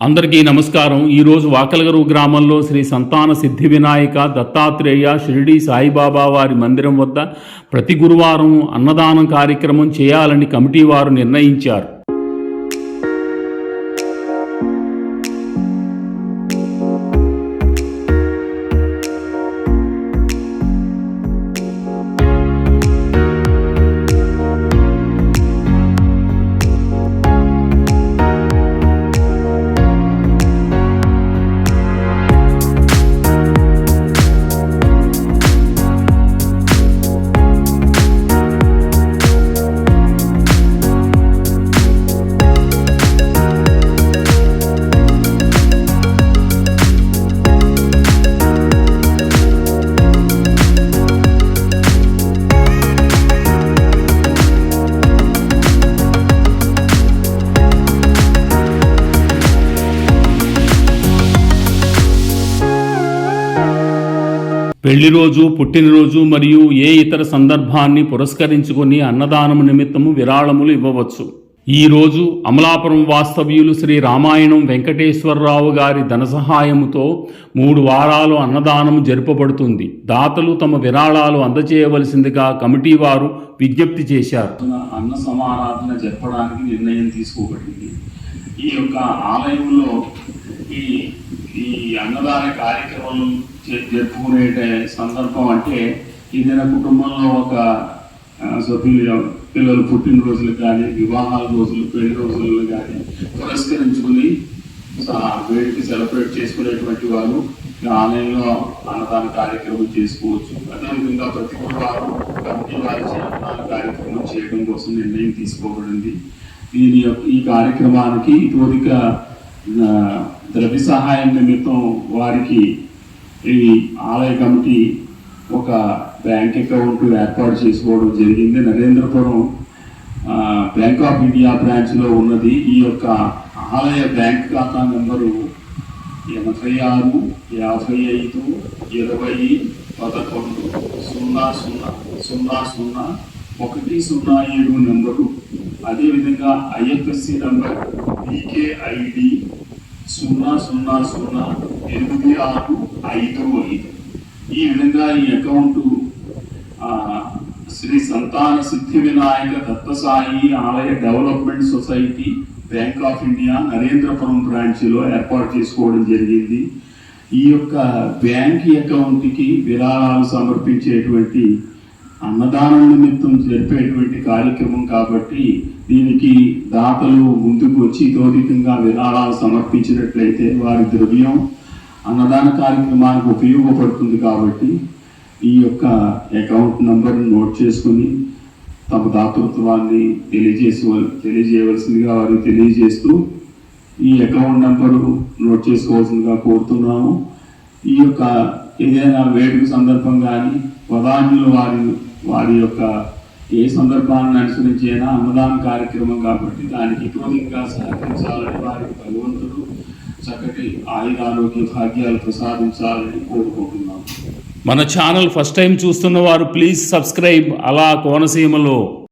అందరికీ నమస్కారం. ఈరోజు వాకలగరు గ్రామంలో శ్రీ సంతాన సిద్ధి వినాయక దత్తాత్రేయ షిరిడి సాయిబాబా వారి మందిరం వద్ద ప్రతి గురువారం అన్నదానం కార్యక్రమం చేయాలని కమిటీ వారు నిర్ణయించారు. పెళ్లి రోజు, పుట్టినరోజు మరియు ఏ ఇతర సందర్భాన్ని పురస్కరించుకొని అన్నదానం నిమిత్తము విరాళములు ఇవ్వవచ్చు. ఈ రోజు అమలాపురం వాస్తవ్యులు శ్రీ రామాయణం వెంకటేశ్వరరావు గారి ధన సహాయముతో 3 వారాలు అన్నదానం జరుపబడుతుంది. దాతలు తమ విరాళాలు అందజేయవలసిందిగా కమిటీ వారు విజ్ఞప్తి చేశారు. అన్న సమారాధన జరపడానికి నిర్ణయం తీసుకోబడింది. ఈ యొక్క ఆలయంలో ఈ అన్నదాన కార్యక్రమం జరుపుకునే సందర్భం అంటే ఏదైనా కుటుంబంలో ఒక సభ్యులు పిల్లలు పుట్టినరోజులు కానీ, వివాహాల రోజులు, పెళ్లి రోజులు కానీ పురస్కరించుకుని వేడికి సెలబ్రేట్ చేసుకునేటువంటి వారు ఆలయంలో అన్నదాన కార్యక్రమం చేసుకోవచ్చు. అదేవిధంగా ప్రతి గురువారం కమిటీ వారి అన్నదాన కార్యక్రమం చేయడం కోసం నిర్ణయం తీసుకోబడింది. ఈ కార్యక్రమానికి తోదిక ద్రవ్య సహాయం నిమిత్తం వారికి ఈ ఆలయ కమిటీ ఒక బ్యాంక్ అకౌంట్ ఏర్పాటు చేసుకోవడం జరిగింది. నరేంద్రపురం బ్యాంక్ ఆఫ్ ఇండియా బ్రాంచ్లో ఉన్నది. ఈ యొక్క ఆలయ బ్యాంక్ ఖాతా నెంబరు 86 55 20 11 00 107 నెంబరు. అదేవిధంగా ఐఎఫ్ఎస్సి నెంబర్ BKID 000865. ఈ విధంగా ఈ అకౌంట్ శ్రీ సంతాన సిద్ధి వినాయక దత్తసాయి ఆలయ development society bank of India Narendrapuram బ్రాంచ్లో ఏర్పాటు చేసుకోవడం జరిగింది. ఈ యొక్క బ్యాంక్ అకౌంట్కి విరాళాలు సమర్పించేటువంటి అన్నదానం నిమిత్తం జరిపేటువంటి కార్యక్రమం కాబట్టి దీనికి దాతలు ముందుకు వచ్చి తోదికంగా విరాళాలు సమర్పించినట్లయితే వారి ద్రవ్యం అన్నదాన కార్యక్రమానికి ఉపయోగపడుతుంది. కాబట్టి ఈ యొక్క అకౌంట్ నంబర్ని నోట్ చేసుకుని తమ దాతృత్వాన్ని తెలియజేయవలసిందిగా వారికి తెలియజేస్తూ ఈ అకౌంట్ నంబరు నోట్ చేసుకోవాల్సిందిగా కోరుతున్నాము. ఈ యొక్క ఏదైనా వేడుక సందర్భం కానీ ప్రధానులు వారి యొక్క ఏ సందర్భాన్ని అనుసరించి అయినా అన్నదాన కార్యక్రమం కాబట్టి దానికి ఎక్కువగా సహకరించాలని వారికి భగవంతుడు చక్కటి ఆయురారోగ్య భాగ్యాలు ప్రసాదించాలని కోరుకుంటున్నాం. మన ఛానల్ ఫస్ట్ టైం చూస్తున్న వారు ప్లీజ్ సబ్స్క్రైబ్. అలా కోనసీమలో